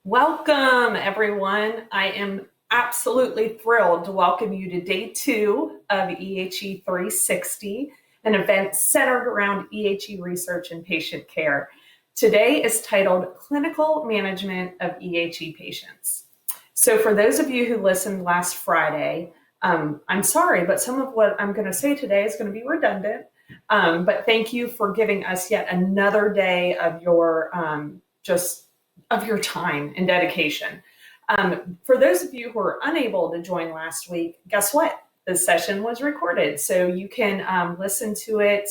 Welcome, everyone. I am absolutely thrilled to welcome you to day 2 of EHE 360, an event centered around EHE research and patient care. Today is titled Clinical Management of EHE Patients. So for those of you who listened last Friday, I'm sorry, but some of what I'm going to say today is going to be redundant. But thank you for giving us yet another day of your of your time and dedication. For those of you who were unable to join last week, guess what? The session was recorded, so you can listen to it,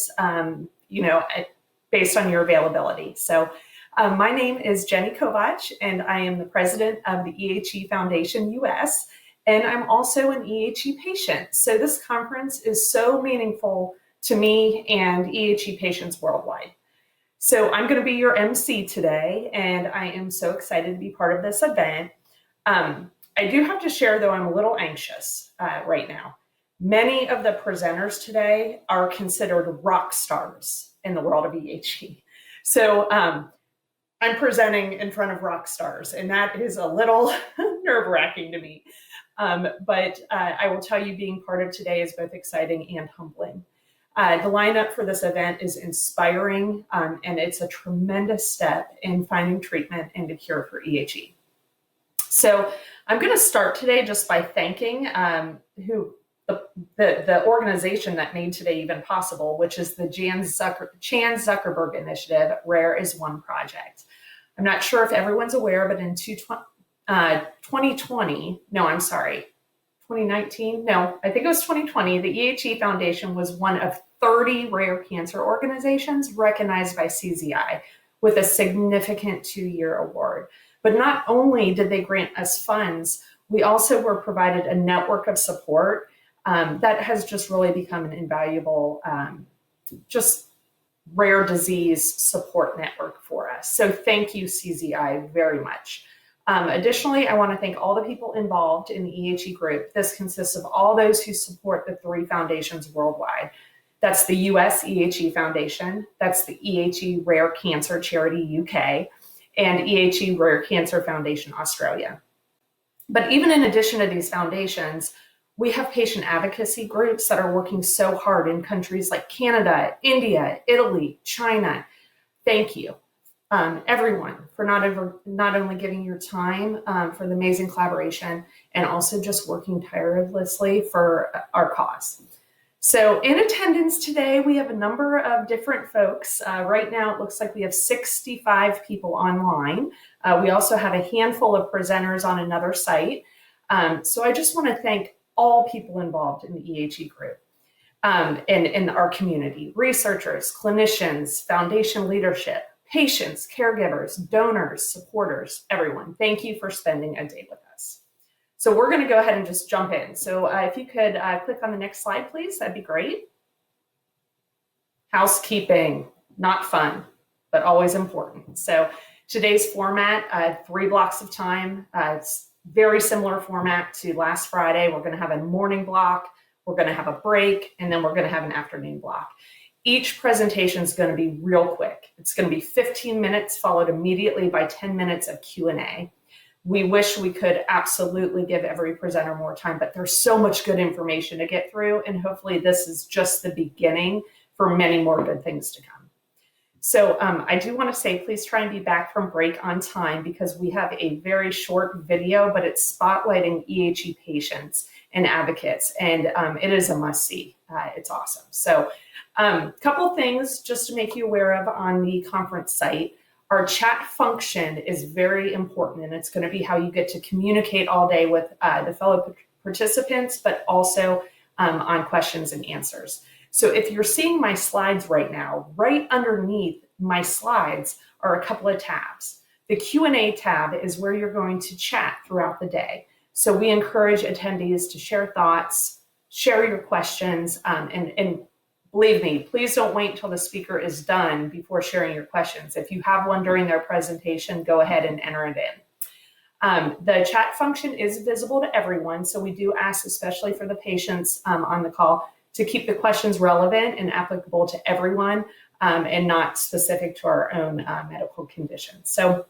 based on your availability. So my name is Jenni Kovach, and I am the president of the EHE Foundation US, and I'm also an EHE patient. So this conference is so meaningful to me and EHE patients worldwide. So I'm going to be your MC today, and I am so excited to be part of this event. I do have to share, though, I'm a little anxious right now. Many of the presenters today are considered rock stars in the world of EHE. So I'm presenting in front of rock stars, and that is a little nerve-wracking to me. But I will tell you, being part of today is both exciting and humbling. The lineup for this event is inspiring, and it's a tremendous step in finding treatment and a cure for EHE. So I'm going to start today just by thanking the organization that made today even possible, which is the Chan Zuckerberg Initiative, Rare is One Project. I'm not sure if everyone's aware, but in 2019, no, I think it was 2020, the EHE Foundation was one of 30 rare cancer organizations recognized by CZI with a significant 2-year award. But not only did they grant us funds, we also were provided a network of support that has just really become an invaluable, just rare disease support network for us. So thank you, CZI, very much. Additionally, I want to thank all the people involved in the EHE group. This consists of all those who support the 3 foundations worldwide. That's the US EHE Foundation, that's the EHE Rare Cancer Charity UK, and EHE Rare Cancer Foundation Australia. But even in addition to these foundations, we have patient advocacy groups that are working so hard in countries like Canada, India, Italy, China. Thank you. Everyone, for not only giving your time for the amazing collaboration and also just working tirelessly for our cause. So in attendance today, we have a number of different folks. Right now, it looks like we have 65 people online. We also have a handful of presenters on another site. So I just want to thank all people involved in the EHE group and in our community: researchers, clinicians, foundation leadership, patients, caregivers, donors, supporters, everyone. Thank you for spending a day with us. So we're going to go ahead and just jump in. So if you could click on the next slide, please, that'd be great. Housekeeping, not fun, but always important. So today's format, 3 blocks of time. It's very similar format to last Friday. We're going to have a morning block, we're going to have a break, and then we're going to have an afternoon block. Each presentation is going to be real quick. It's going to be 15 minutes followed immediately by 10 minutes of Q&A. We wish we could absolutely give every presenter more time, but there's so much good information to get through, and hopefully this is just the beginning for many more good things to come. So I do want to say, please try and be back from break on time, because we have a very short video, but it's spotlighting EHE patients and advocates, and it is a must-see. It's awesome. So couple things just to make you aware of on the conference site. Our chat function is very important, and it's going to be how you get to communicate all day with the fellow participants, but also on questions and answers. So if you're seeing my slides right now, right underneath my slides are a couple of tabs. The Q&A tab is where you're going to chat throughout the day. So we encourage attendees to share thoughts, share your questions, and believe me, please don't wait until the speaker is done before sharing your questions. If you have one during their presentation, go ahead and enter it in. The chat function is visible to everyone, so we do ask, especially for the patients on the call, to keep the questions relevant and applicable to everyone and not specific to our own medical condition. So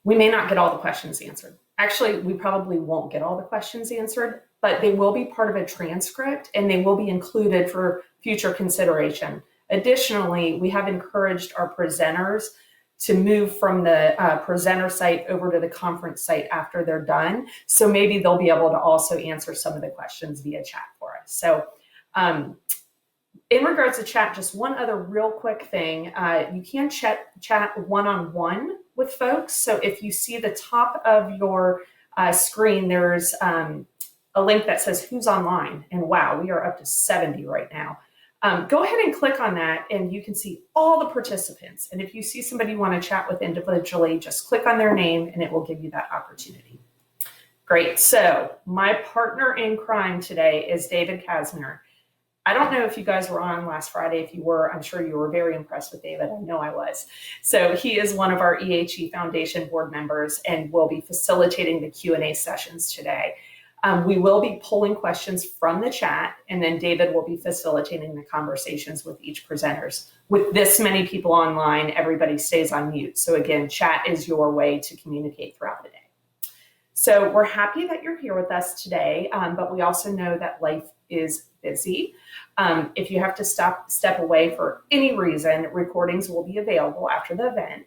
we may not get all the questions answered. Actually, we probably won't get all the questions answered, but they will be part of a transcript and they will be included for future consideration. Additionally, we have encouraged our presenters to move from the presenter site over to the conference site after they're done. So maybe they'll be able to also answer some of the questions via chat for us. So in regards to chat, just one other real quick thing, you can chat one-on-one with folks. So if you see the top of your screen, there's a link that says who's online, and wow, we are up to 70 right now. Go ahead and click on that and you can see all the participants. And if you see somebody you want to chat with individually, just click on their name and it will give you that opportunity. Great, so my partner in crime today is David Kasner. I don't know if you guys were on last Friday. If you were, I'm sure you were very impressed with David. I know I was. So he is one of our EHE Foundation board members and will be facilitating the Q&A sessions today. We will be pulling questions from the chat, and then David will be facilitating the conversations with each presenters. With this many people online, everybody stays on mute. So again, chat is your way to communicate throughout the day. So we're happy that you're here with us today, but we also know that life is busy. If you have to step away for any reason, recordings will be available after the event.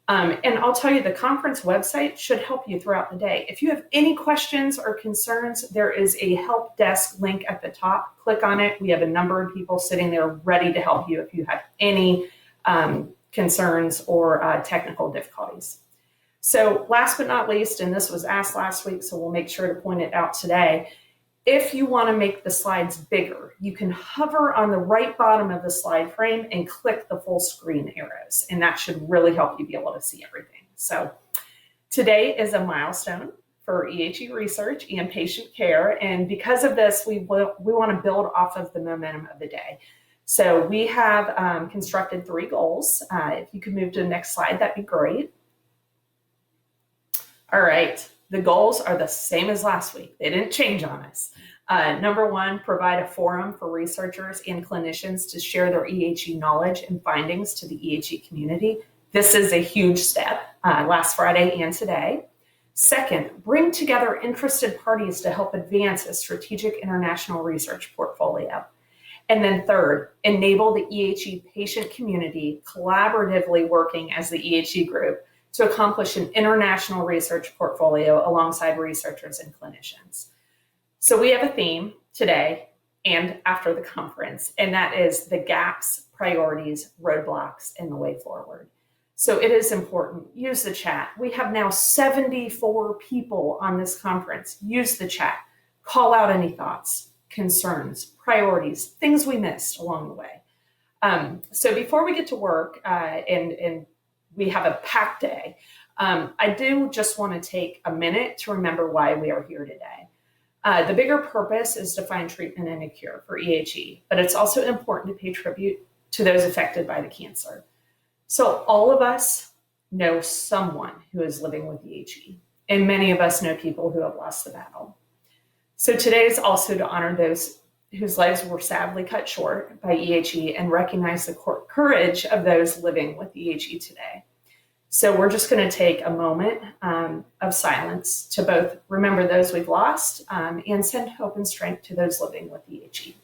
And I'll tell you, the conference website should help you throughout the day. If you have any questions or concerns, there is a help desk link at the top. Click on it. We have a number of people sitting there ready to help you if you have any concerns or technical difficulties. So last but not least, and this was asked last week, so we'll make sure to point it out today, if you want to make the slides bigger, you can hover on the right bottom of the slide frame and click the full screen arrows, and that should really help you be able to see everything. So today is a milestone for EHE research and patient care, and because of this, we want to build off of the momentum of the day. So we have constructed 3 goals. If you could move to the next slide, that'd be great. All right, the goals are the same as last week. They didn't change on us. Number 1, provide a forum for researchers and clinicians to share their EHE knowledge and findings to the EHE community. This is a huge step, last Friday and today. Second, bring together interested parties to help advance a strategic international research portfolio. And then third, enable the EHE patient community collaboratively working as the EHE group to accomplish an international research portfolio alongside researchers and clinicians. So we have a theme today and after the conference, and that is the gaps, priorities, roadblocks, and the way forward. So it is important, use the chat. We have now 74 people on this conference. Use the chat, call out any thoughts, concerns, priorities, things we missed along the way. So before we get to work and we have a packed day, I do just want to take a minute to remember why we are here today. The bigger purpose is to find treatment and a cure for EHE, but it's also important to pay tribute to those affected by the cancer. So all of us know someone who is living with EHE, and many of us know people who have lost the battle. So today is also to honor those whose lives were sadly cut short by EHE and recognize the courage of those living with EHE today. So we're just going to take a moment of silence to both remember those we've lost and send hope and strength to those living with EHE.